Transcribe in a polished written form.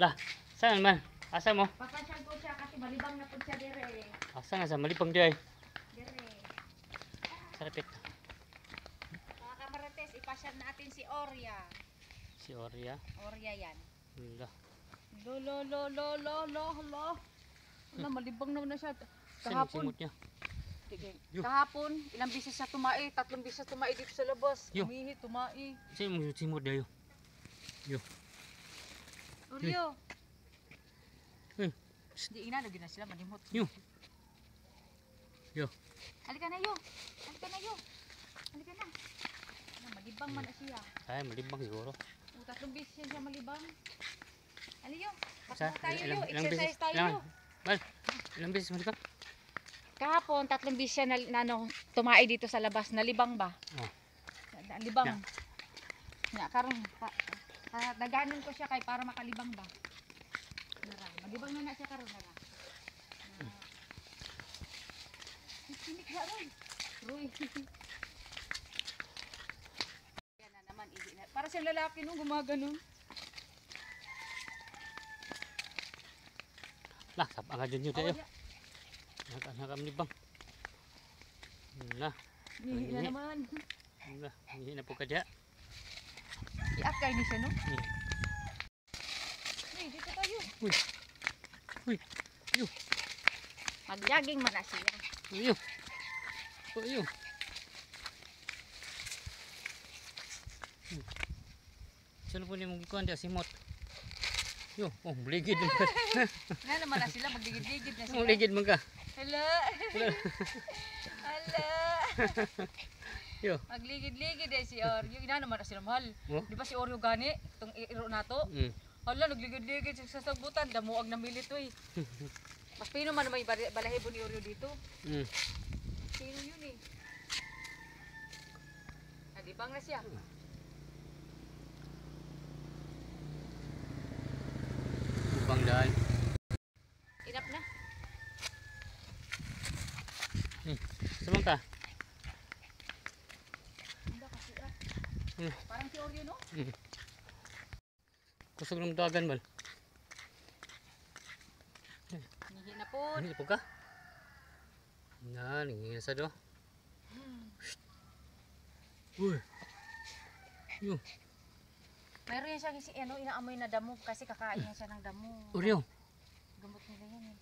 Lah, saan man? Asa mo? Papasyal ko siya kasi malibang na po siya dire. Asa nga sa malipang di ay? Dire. Sarapit. Mga kamarates, ipasyal natin si Orya. Si Orya. Orya yan. Lah. Lo. Wala, malibang naman na siya. Saan Kahapon. simot niya? Yo. Kahapon, ilang bisis siya tumai. 3 bisis tumai dito sa labas. Yo. Umihi, tumai. Saan mo simot dayo? Yo. Oryo. Uy. Di ina, lagi na sila manimot. Yo. Yo. Halika na yo. Halika na yo. Halika na. Malibang man na siya. Ay, malibang siguro. 3 bisis siya malibang. Aliyo. Sa? Tayo yo. Exercise tayo yo. Mal, ilang beses malibang? Kahapon, 3 bisis siya tumai dito sa labas. Nalibang ba? Oh. Nalibang. Nga, karon daganin ko siya kay para makalibang ba. Malibang na siya karon nara. Sinik ba Roy? Roy. Yan na naman, para siyang lalaki nung gumagano. Lah, sabang ka dyan yun tayo. Nakamlibang. Lah. Nihi na naman. Lah, hindi na po ka dyan. Iakay ni siya no? Hey, dito tayo. Uy. Uy. Yo. Mag-jogging man na siya. Yo. Yo. Saan po niya mong ikuhan dyan, simot? Yo, oh, ligid man ka. Nga naman na sila, magligid-ligid na sila. Oh, ligid man ka. Hala. Hala. Yo. Magligid-ligid eh si Oryo. Ina naman na sila mahal. Oh? Di ba si Oryo gani? Itong iro na to. Hala, nagligid-ligid sa sasagutan. Damuag na milit to eh. Mas pino man may balahibo ni Oryo dito. Sino yun eh? Nalibang na siya. Upang daan. Inap na. Samang ka? Hindi kasi parang si Oryo no? Kusog ng dagan mal. Nihi na po. Hindi po ka? Na, nangingin sa do. Uy. Yo. Pero yan siya kasi inaamoy na damo kasi kakain yan siya ng damo. Oryo. Gamot nila yan eh.